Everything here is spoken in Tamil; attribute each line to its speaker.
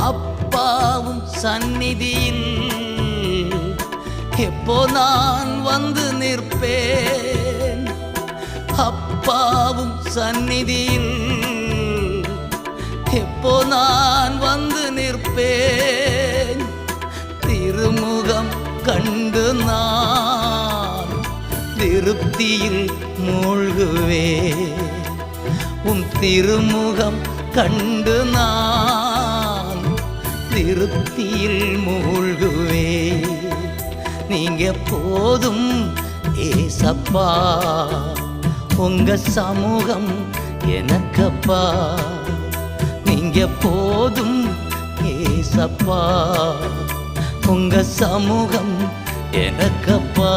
Speaker 1: அப்பாவும் சந்நிதியில் எப்போ நான் வந்து நிற்பேன். அப்பாவும் சந்நிதியில் எப்போ நான் வந்து நிற்பேன். திருமுகம் கண்டு நான் திருப்தியில் மூழ்குவேன். உம் திருமுகம் கண்டு நான் திருப்தியில் மூழ்குவேன். நீங்க போதும் ஏசப்பா, உங்க சமூகம் எனக்கப்பா. நீங்க போதும் ஏசப்பா, உங்க சமூகம் எனக்கப்பா.